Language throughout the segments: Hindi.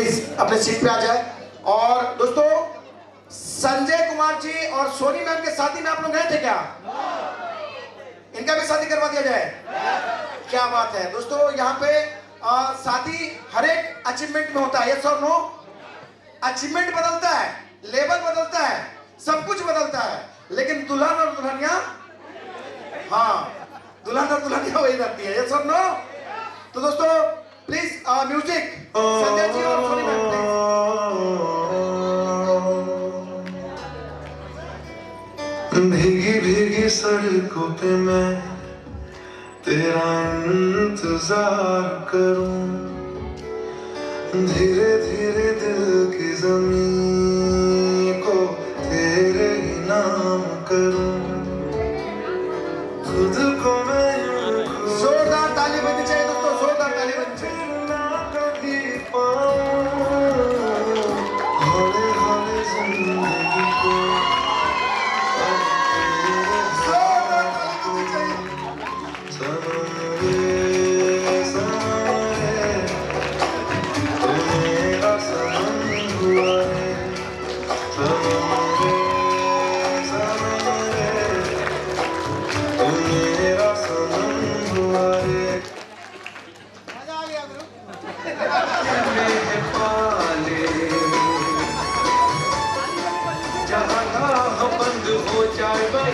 प्लीज अपने सीट पे आ जाए। और दोस्तों संजय कुमार जी और सोनी मैम के शादी में आप लोग गए थे क्या? इनका भी शादी करवा दिया जाए। क्या बात है दोस्तों, यहाँ पे शादी हर एक अचीवमेंट में होता है, यस और नो? अचीवमेंट बदलता है, लेवल बदलता है, सब कुछ बदलता है, लेकिन दुल्हन और दुल्हनिया, हाँ दुल्हन और दुल्हनिया वही रहती है, यस और नो? तो दोस्तों प्लीज म्यूजिक, संजय जी और सोनी मैम प्लीज। भीगी भीगी सड़कों पे मैं तेरा इंतजार करूं, धीरे धीरे दिल की जमीन को तेरे ही नाम करूं, खुद को मैं जोरदार ताली बजनी चाहिए दोस्तों, जोरदार ताली बजनी चाहिए। ना कभी पाऊं, हौले हौले जिंदगी को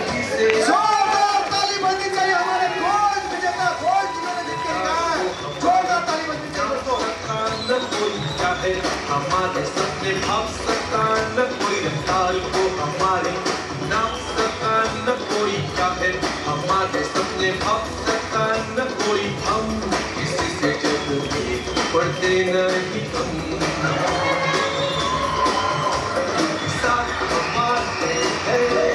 जोरदार ताली बजनी चाहिए हमारे गोल्ड विजेता, गोल्ड जिन्होंने जीत के दिखाया है, जोरदार ताली बजनी चाहिए दोस्तों। हमारे सपने भाव सका न कोई रफ्तार को हमारे नाम सका न कोई चाहे, हमारे सपने भाव सका न कोई, हम किसी से जब भी पढ़ते नहीं हम साथ हमारे हैं।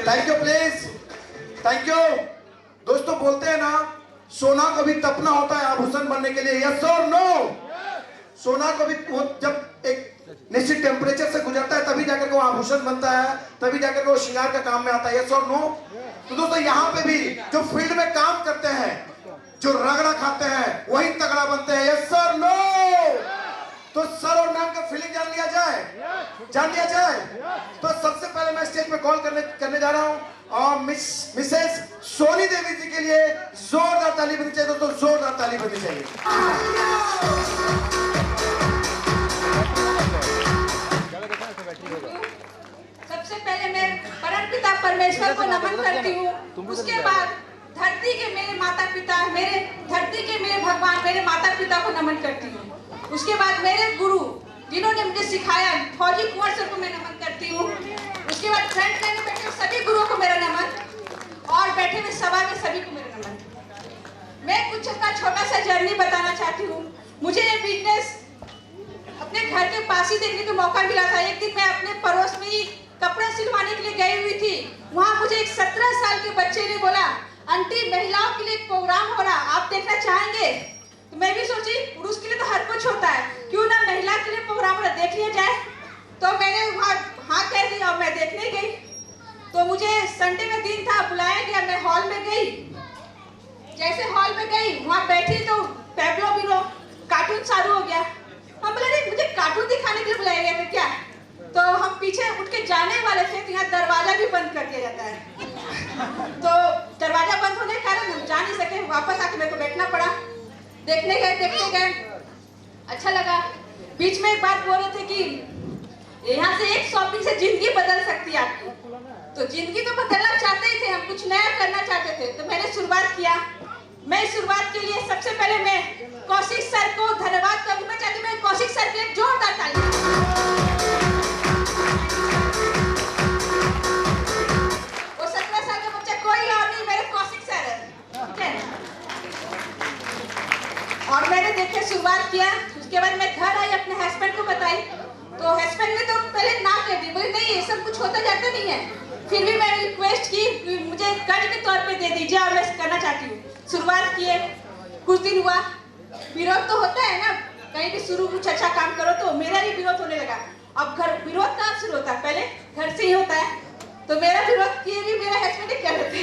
Thank you please, thank you. दोस्तों बोलते हैं ना सोना को भी तपना होता है आभूषण बनने के लिए, यस और नो? सोना को भी जब एक निश्चित टेम्परेचर से गुजरता है तभी जाकर के वो आभूषण बनता है, तभी जाकर के वो श्रृंगार का काम में आता है, यस और नो? तो दोस्तों यहाँ पे भी जो फील्ड में काम करते हैं, जो रगड़ा खाते हैं, वही तगड़ा बनते हैं, यस और नो? तो सर और मैम का फीलिंग जान लिया जाए, जान लिया जाए। तो सबसे पहले मैं स्टेज पे कॉल करने जा रहा हूँ और मिसेस सोनी देवी जी के लिए जोरदार ताली बजनी चाहिए दोस्तों, जोरदार ताली बजनी चाहिए। सबसे पहले मैं परमपिता परमेश्वर को नमन करती हूँ, उसके बाद धरती के मेरे माता पिता, मेरे धरती के मेरे भगवान, मेरे माता पिता को नमन करती हूँ। उसके बाद मेरे गुरु जिन्होंने मुझे सिखाया, फौजी कुंवर सर को मैं नमन करती हूँ। उसके बाद फ्रंट लाइन में बैठे सभी गुरुओं को मेरा नमन, और बैठे हुए सभा में सभी को मेरा नमन। मैं कुछ अपना छोटा सा जर्नी बताना चाहती हूँ। मुझे ये बिजनेस अपने घर के पास ही देखने का मौका मिला था। एक दिन मैं अपने पड़ोस में ही कपड़े सिलवाने के लिए गई हुई थी, वहाँ मुझे एक 17 साल के बच्चे ने बोला, आंटी महिलाओं के लिए एक प्रोग्राम हो रहा, आप देखना चाहेंगे? तो मैं भी सोची पुरुष के लिए तो हर कुछ होता है, क्यों ना महिला के लिए प्रोग्राम हो रहा, देख लिया जाए। तो मैंने वहाँ हाँ कह दी और मैं देखने गई। तो मुझे संडे का दिन था, बुलाया गया, मैं हॉल में गई। जैसे हॉल में गई वहाँ बैठी तो पैब्लो बिनो कार्टून चालू हो गया। हम बोले नहीं, मुझे कार्टून दिखाने के लिए बुलाया गया था क्या? तो हम पीछे उठ के जाने वाले थे तो यहाँ दरवाजा भी बंद कर दिया जाता है। तो दरवाजा बंद होने के कारण हम जा नहीं सके, वापस आके मेरे को बैठना पड़ा। देखने गए, देखते गए, अच्छा लगा। बीच में एक बात बोल रहे थे कि यहाँ से एक शॉपिंग से जिंदगी बदल सकती है आपकी। तो जिंदगी तो बदलना चाहते ही थे, हम कुछ नया करना चाहते थे, तो मैंने शुरुआत किया। मैं शुरुआत के लिए सबसे पहले मैं कौशिक सर को धन्यवाद करूंगा। और मैंने देखे शुरुआत किया। उसके बाद मैं घर आई, अपने हस्बैंड को बताई, तो हस्बैंड ने तो पहले ना कर दी, बोले नहीं ये सब कुछ होता जाता नहीं है। फिर भी मैंने रिक्वेस्ट की मुझे कर्ज के तौर पे दे दीजिए और मैं करना चाहती हूँ। शुरुआत किए, कुछ दिन हुआ, विरोध तो होता है ना, कहीं भी शुरू कुछ अच्छा काम करो तो मेरा भी विरोध होने लगा। अब घर विरोध कहाँ शुरू होता है, पहले घर से ही होता है। तो मेरा विरोध किए भी मेरा हस्बैंड क्या रहते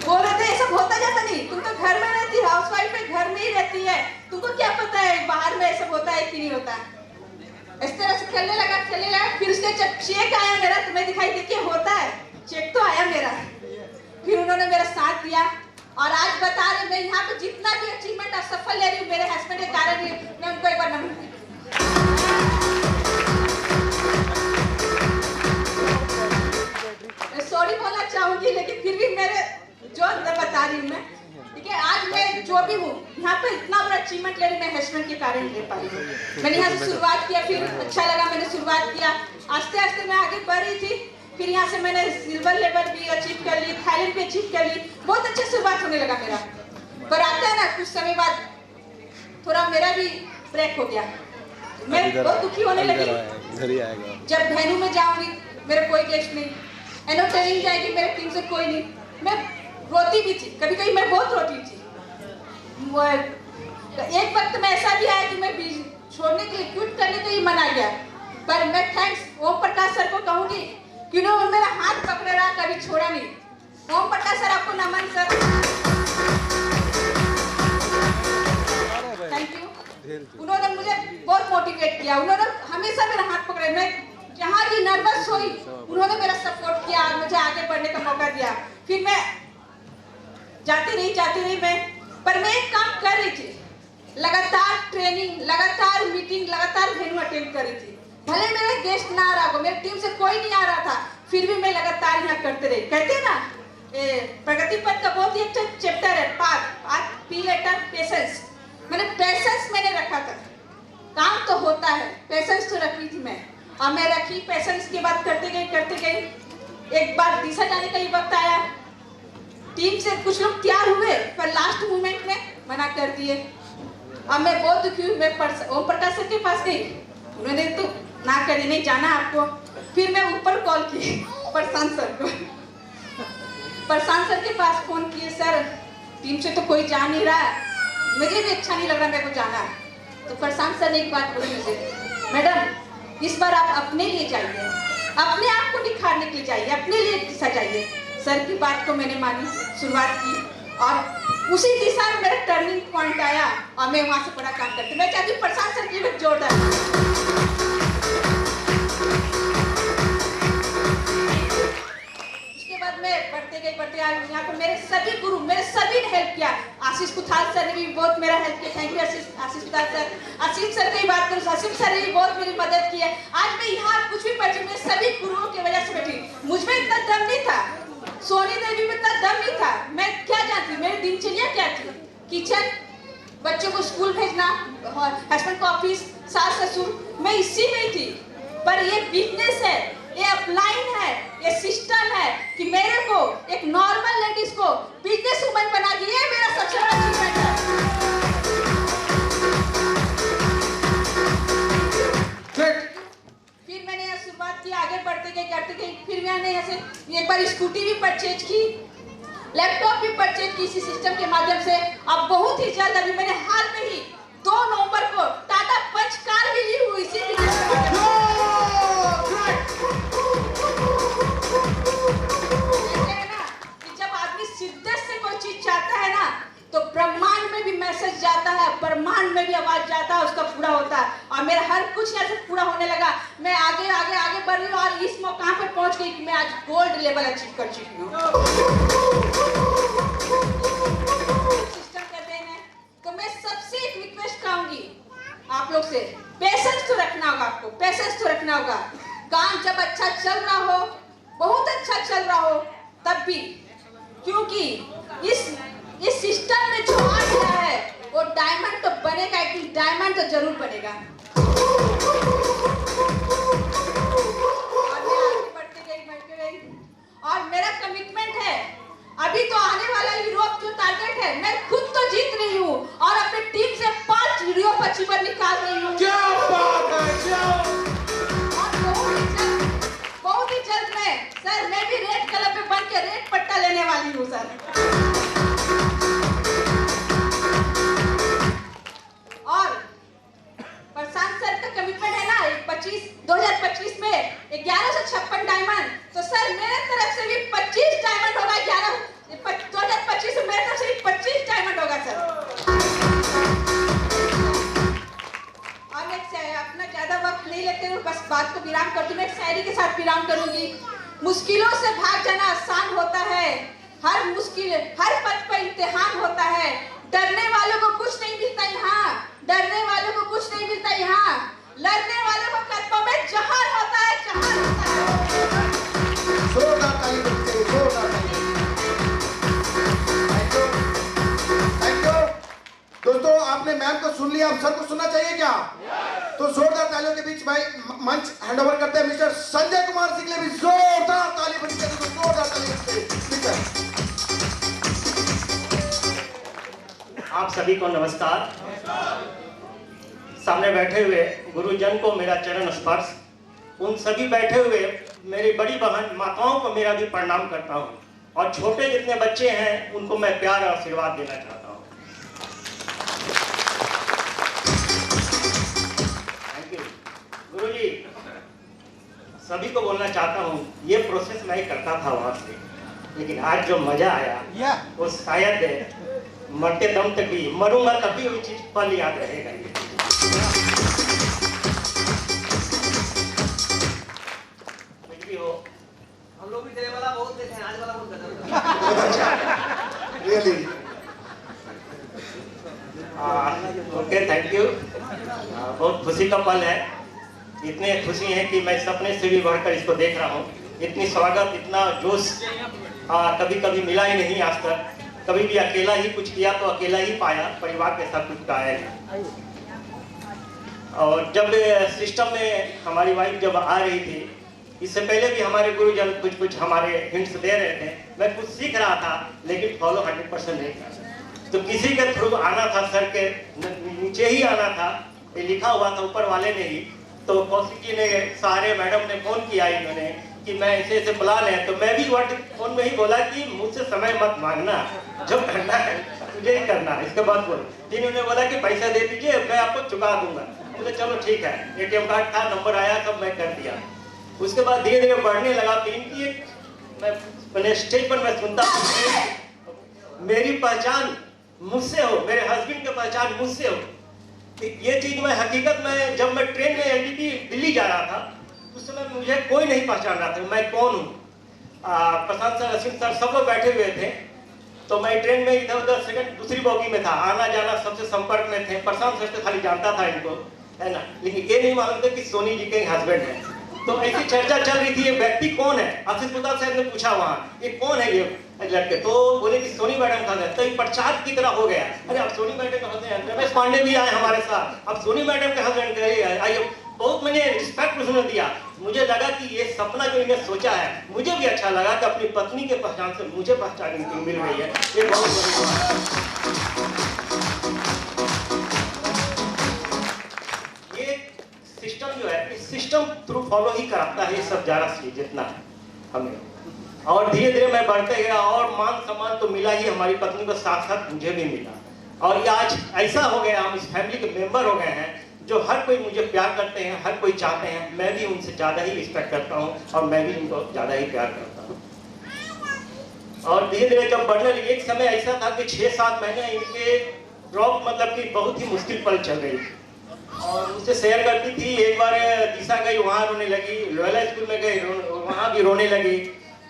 बोल रहे थे ये सब होता जाता नहीं, तुम तो घर में रहती, हाउसवाइफ है, घर में ही रहती है, तुमको क्या पता है बाहर में सब होता है कि नहीं होता। इस तरह से खेलने लगा। फिर उसके जब चेक आया मेरा, तुम्हें दिखाई देखिए होता है, चेक तो आया मेरा। फिर उन्होंने मेरा साथ दिया और आज बता रहे मैं यहाँ पे जितना भी अचीवमेंट सफल ले रही हूँ मेरे हस्बैंड के कारण ही। मैं उनको एक बार नमन करती हूँ, सॉरी बोलना चाहूंगी, लेकिन फिर भी मेरे जो बता रही हूँ मैं, ठीक है। आज मैं जो भी हूँ यहाँ पे इतना बड़ा अचीवमेंट ले रही मैं हस्बैंड के कारण ले पाई हूँ। मैंने यहाँ से शुरुआत किया, फिर अच्छा लगा, मैंने शुरुआत किया, आस्ते आस्ते मैं आगे बढ़ रही थी। फिर यहाँ से मैंने सिल्वर लेवल भी अचीव कर ली, थाईलैंड भी अचीव कर ली, बहुत अच्छे शुरुआत होने लगा मेरा। पर आता है ना कुछ समय बाद थोड़ा मेरा भी ब्रेक हो गया, मैं बहुत दुखी होने लगी। जब वेन्यू में जाऊंगी मेरा कोई गेस्ट नहीं, एनो ट्रेनिंग जाएगी मेरे टीम से कोई नहीं, मैं रोती भी थी, कभी कभी मैं बहुत रोती थी। एक वक्त में ऐसा भी आया कि मैं छोड़ने के लिए क्विट करने के लिए मन आ गया, पर मैं थैंक्स ओम प्रकाश सर को कहूंगी कि उन्होंने मेरा हाथ पकड़े रहा, कभी छोड़ा नहीं। ओम प्रकाश सर आपको नमन सर, थैंक यू। उन्होंने मुझे बहुत मोटिवेट किया, उन्होंने हमेशा मेरा हाथ पकड़े, मैं जहाँ भी नर्वस हुई उन्होंने मेरा सपोर्ट किया और मुझे आगे बढ़ने का मौका दिया। फिर मैं जाती रही मैं, पर मैं एक काम कर रही थी, लगातार ट्रेनिंग, लगातार मीटिंग, लगातार वेन्यू अटेंड कर रही थी। भले मेरे गेस्ट ना आ रहा हो, मेरी टीम से कोई नहीं आ रहा था, फिर भी मैं लगातार यहाँ करते रही। कहते हैं ना प्रगति पथ का बहुत ही अच्छा चैप्टर है, पाथ पी लेटर पेशेंस। मैंने पेशेंस मैंने रखा था, काम तो होता है, पेशेंस तो रखी थी मैं, और मैं रखी। पेशेंस की बात करते गई। एक बार दिशा जाने का ही वक्त आया, टीम से कुछ लोग तैयार हुए पर लास्ट मोमेंट में मना कर दिए। अब मैं बहुत दुखी हुई, मैं ओम प्रकाश सर के पास गई, उन्होंने तो ना कर दी, नहीं जाना आपको। फिर मैं ऊपर कॉल की प्रशांत सर को, प्रशांत सर के पास फोन किए, सर टीम से तो कोई जा नहीं रहा, मुझे भी अच्छा नहीं लग रहा मेरे को जाना। तो प्रशांत सर ने एक बात बोली मुझे, मैडम इस बार आप अपने लिए जाइए, अपने आप को निखारने के लिए जाइए, अपने लिए दिशा जाइए। सर की बात को मैंने मानी, शुरुआत की, और उसी दिशा में मेरा टर्निंग पॉइंट आया और मैं वहां से बड़ा काम करती। मैं चाहती हूँ प्रशांत सर की भी जोरदार। उसके बाद मैं बढ़ते गई यहाँ पर मेरे सभी गुरु, मेरे सभी ने हेल्प किया। आशीष कुथाल सर ने भी बहुत मेरा हेल्प किया, thank you Ashish Kuthal sir. Ashish sir की बात करूँ, आशीष सर ने भी बहुत मेरी मदद की है। आज मैं यहाँ कुछ भी बैठी, मैं सभी गुरुओं की वजह से बैठी। मुझमें इतना दम नहीं था, सोनी देवी में इतना दम नहीं था, मैं क्या जानती, मेरी दिनचर्या क्या थी, किचन, बच्चों को स्कूल भेजना, हस्बैंड को ऑफिस, सास ससुर, मैं इसी में ही थी। पर ये बिजनेस है, ये अपलाइन है, ये सिस्टम है कि मेरे को एक नॉर्मल लेडीज को बिजनेस वुमन बना दी, ये मेरा सबसे बड़ा अचीवमेंट है। फिर मैंने यहाँ शुरुआत की, आगे बढ़ते गई, करते गई। फिर मैंने यहाँ से एक बार स्कूटी भी परचेज की, लैपटॉप भी परचेज की इसी सिस्टम के माध्यम से। अब बहुत ही जल्द, अभी मैंने हाल में ही 2 नवंबर को टाटा पंच कार भी ली हुई इसी जब आदमी शिद्दत से कोई चीज चाहता है ना, तो ब्रह्मांड में भी मैसेज जाता है, ब्रह्मांड में भी आवाज जाता है, उसका पूरा होता है। और मेरा हर कुछ यहाँ से पूरा होने लगा, मैं आगे आगे आगे बढ़ रही हूँ और इस मौका पे पहुंच गई कि मैं आज गोल्ड लेवल अचीव कर चुकी हूँ। सिस्टम का देन है। तो मैं सबसे एक रिक्वेस्ट करूंगी आप लोग से, पेशेंस तो रखना होगा, आपको पेशेंस तो रखना होगा। काम जब अच्छा चल रहा हो, बहुत अच्छा चल रहा हो, तब भी, क्योंकि इस सिस्टम में जो आ गया है वो डायमंड तो बनेगा, एक डायमंड तो जरूर बनेगा। और मैं आगे बढ़ते गई और मेरा कमिटमेंट है, अभी तो आने वाला यूरोप जो टारगेट है, मैं खुद तो जीत रही हूँ, बात को विराम करती हूँ। मैं एक शायरी के साथ विराम करूंगी। मुश्किलों से भाग जाना आसान होता है, हर पथ पर इम्तिहान होता है। डरने वालों को कुछ नहीं मिलता यहाँ, डरने वालों को कुछ नहीं मिलता यहाँ, लड़ने वालों को कदमों में जहान होता है, जहान होता है। जोरदार ताली बजनी चाहिए, जोरदार ताली। थैंक यू दोस्तों, आपने मैम को सुन लिया, अब सर को सुनना चाहिए क्या? तो जोरदार तालियों के बीच भाई मंच हैंडओवर करते हैं मिस्टर संजय कुमार सिंह के लिए भी जोरदार ताली बजनी चाहिए, तो जोरदार ताली बजनी चाहिए। आप सभी को नमस्कार। सामने बैठे हुए गुरुजन को मेरा चरण स्पर्श, उन सभी बैठे हुए मेरी बड़ी बहन माताओं को मेरा भी प्रणाम करता हूं, और छोटे जितने बच्चे हैं उनको मैं प्यार और आशीर्वाद देना चाहता हूं। थैंक यू गुरुजी। सभी को बोलना चाहता हूं, ये प्रोसेस मैं करता था वहां से, लेकिन आज जो मजा आया वो शायद मरते दम तक भी, मरूंगा तब भी वो चीज पल याद रहेगा। कुछ भी हो, हम लोग भी तेरे वाला बहुत देखे हैं, आज वाला बहुत गजब। Really okay, thank you. बहुत खुशी का पल है, इतने खुशी है कि मैं सपने से भी बढ़कर इसको देख रहा हूँ। इतनी स्वागत, इतना जोश कभी कभी मिला ही नहीं आज तक। कभी भी अकेला ही कुछ किया तो अकेला ही पाया, परिवार के साथ कुछ पाया नहीं। और जब सिस्टम में हमारी वाइफ जब आ रही थी, इससे पहले भी हमारे गुरुजन कुछ हमारे हिंट्स दे रहे थे, मैं कुछ सीख रहा था लेकिन फॉलो 100% नहीं था। तो किसी के थ्रू आना था, सर के नीचे ही आना था, ये लिखा हुआ था ऊपर वाले ने ही। तो कौशिक जी ने, सारे मैडम ने फोन किया इन्होंने कि मैं ऐसे प्लान है, तो मैं भी वर्ड फोन में ही बोला कि मुझसे समय मत मांगना, जो करना है तुझे ही करना है। इसके बाद बोल इन्होंने बोला कि पैसा दे दीजिए, मैं आपको चुका दूंगा। मुझे चलो ठीक है, ATM कार्ड था, नंबर आया, सब मैं कर दिया। उसके बाद धीरे धीरे बढ़ने लगा। तो इनकी मैं स्टेज पर मैं सुनता हूँ, मेरी पहचान मुझसे हो, मेरे हस्बैंड की पहचान मुझसे हो। ये चीज मैं हकीकत में, जब मैं ट्रेन में LDP दिल्ली जा रहा था, उस समय मुझे कोई नहीं पहचान रहा था मैं कौन हूँ। प्रशांत सर, अश्विन सर, सब लोग बैठे हुए थे। तो मैं ट्रेन में इधर उधर सेकंड दूसरी बोगी में था, आना जाना सबसे संपर्क में थे। प्रशांत सर तो खाली जानता था इनको, है ना, लेकिन ये नहीं मालूम था कि सोनी जी के हस्बैंड है। तो ऐसी चर्चा चल रही थी, ये व्यक्ति कौन है। आशीष प्रताप साहब ने पूछा वहाँ, ये कौन है ये लड़के, तो बोले कि सोनी मैडम का है। तो ये प्रचार की तरह हो गया, अरे अब सोनी मैडम का हस्बैंड, रमेश पांडे भी आए हमारे साथ, अब सोनी मैडम के हस्बैंड आइए। बहुत मैंने रिस्पेक्ट उसने दिया। मुझे लगा कि ये सपना जो इन्हें सोचा है, मुझे भी अच्छा लगा कि अपनी पत्नी के पहचान से मुझे पहचान मिल गई है। ये बहुत बड़ी बात है। ये सिस्टम जो है, इस सिस्टम थ्रू फॉलो ही कराता है ये सब ज्यादा से जितना हमें। और धीरे धीरे मैं बढ़ते गया, और मान सम्मान तो मिला ही, हमारी पत्नी को साथ साथ मुझे भी मिला। और ये आज ऐसा हो गया, हम इस फैमिली के मेंबर हो गए हैं, जो हर कोई मुझे प्यार करते हैं, हर कोई चाहते हैं। मैं भी उनसे ज़्यादा ही रिस्पेक्ट करता हूँ, और मैं भी उनको ज़्यादा ही प्यार करता हूँ। और धीरे धीरे जब बढ़ने लगी, एक समय ऐसा था कि 6-7 महीने इनके ड्रॉप, मतलब कि बहुत ही मुश्किल पल चल रही थी। और मुझसे शेयर करती थी, एक बार दिशा गई, वहाँ रोने लगी, लोयला स्कूल में गई, वहाँ भी रोने लगी।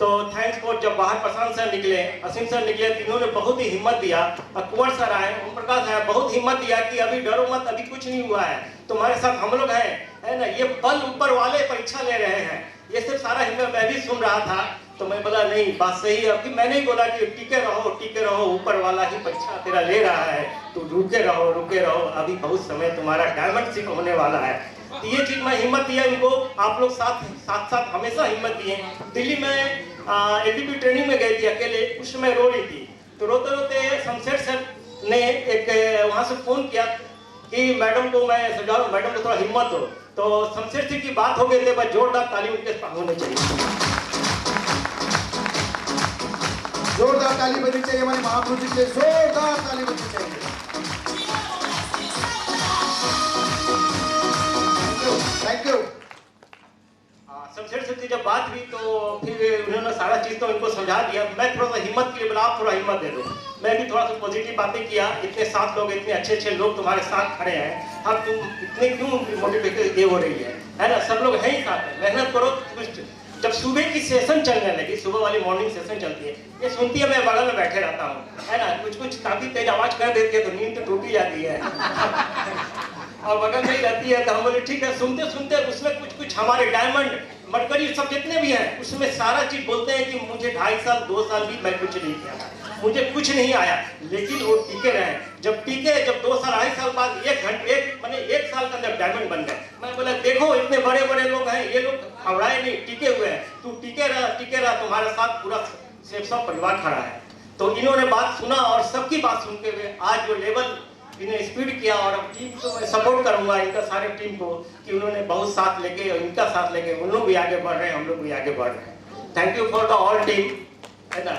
तो थैंक्स फॉर, जब बाहर प्रशांत सर निकले, असीम सर निकले, तीनों ने बहुत ही हिम्मत दिया। कुंवर सर आए, ओम प्रकाश आए, बहुत हिम्मत दिया कि अभी डरो मत, अभी कुछ नहीं हुआ है, तुम्हारे साथ हम लोग हैं, है ना, ये पल ऊपर वाले परीक्षा ले रहे हैं। ये सब सारा हिम्मत मैं भी सुन रहा था। तो मैं बोला नहीं, बात सही है। अभी मैंने ही बोला कि टिके रहो, ऊपर वाला ही परीक्षा तेरा ले रहा है, तो रुके रहो, अभी बहुत समय, तुम्हारा डायमंड शिप होने वाला है। तो ये चीज मैं हिम्मत दिया इनको, आप लोग साथ हमेशा हिम्मत दिए। दिल्ली में LDP ट्रेनिंग में गई थी अकेले, उस समय रो रही थी। तो रोते रोते शमशेर सर ने एक वहाँ से फोन किया कि मैडम को मैं समझाऊं, मैडम को थोड़ा हिम्मत हो। तो शमशेर सर की बात हो गई थी, बस जोरदार ताली उनके होने चाहिए। जोरदार ताली बजनी चाहिए हमारे महापुरुष जी के लिए, जोरदार ताली बजनी चाहिए। Thank you. शमशेर सर से जब बात हुई तो फिर उन्होंने सारा चीज तो इनको समझा दिया। मैं थोड़ा सा हिम्मत के लिए बोला, आप थोड़ा हिम्मत दे दो। मैं भी थोड़ा सा पॉजिटिव बातें किया, इतने 7 लोग, इतने अच्छे लोग तुम्हारे साथ खड़े हैं, अब तुम इतने क्यों मोटिवेटेड ये हो रही है। है ना, सब लोग हैं ही साथ में, मेहनत करो। कुछ जब सुबह की सेशन चलने लगी, सुबह वाली मॉर्निंग सेशन चलती है, ये सुनती है, मैं बगल में बैठे रहता हूँ, है ना, कुछ काफी तेज आवाज कर देती है तो नींद तो टूट ही जाती है और बगल में ही रहती है, तो हम बोले ठीक है, सुनते सुनते उसमें कुछ हमारे डायमंड मटकरी सब जितने भी हैं उसमें सारा चीज बोलते हैं कि मुझे 2.5 साल 2 साल भी मैं कुछ नहीं किया, मुझे कुछ नहीं आया, लेकिन वो टीके रहे। जब 2 साल 2.5 साल बाद 1 साल के अंदर डायमंड बन गए। मैं बोला देखो इतने बड़े बड़े लोग हैं, ये लोग घबराए नहीं, टिके हुए हैं, तू टिके रहा, तुम्हारे साथ पूरा सब परिवार खड़ा है। तो इन्होंने बात सुना और सबकी बात सुनते हुए आज जो लेवल इन्हें स्पीड किया, और अब टीम को मैं सपोर्ट करूंगा, इनका सारे टीम को, कि उन्होंने बहुत साथ लेके और इनका साथ लेके उन लोग भी आगे बढ़ रहे हैं, हम लोग भी आगे बढ़ रहे हैं। Thank you for the all team, है ना।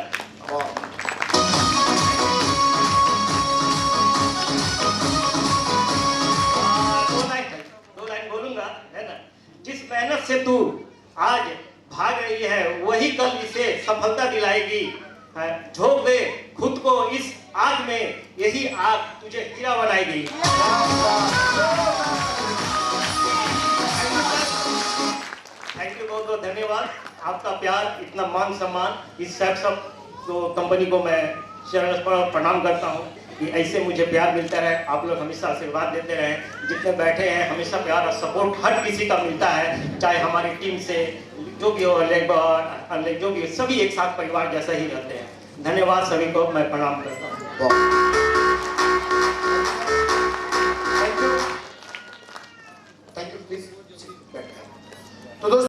दो लाइन बोलूंगा, है ना। जिस मेहनत से तू आज भाग रही है वही कल इसे सफलता दिलाएगी। झोंक दे खुद को इस आग में, यही आग तुझे हीरा बनाएगी। थैंक यू, बहुत बहुत धन्यवाद। आपका प्यार, इतना मान सम्मान, इस सब तो कंपनी को मैं चरण पर प्रणाम करता हूँ कि ऐसे मुझे प्यार मिलता रहे, आप लोग हमेशा आशीर्वाद देते रहे, जितने बैठे हैं हमेशा प्यार और सपोर्ट हर किसी का मिलता है, चाहे हमारी टीम से जो भी हो, लेबर जो भी, सभी एक साथ परिवार जैसा ही रहते हैं। धन्यवाद, सभी को मैं प्रणाम करता हूँ।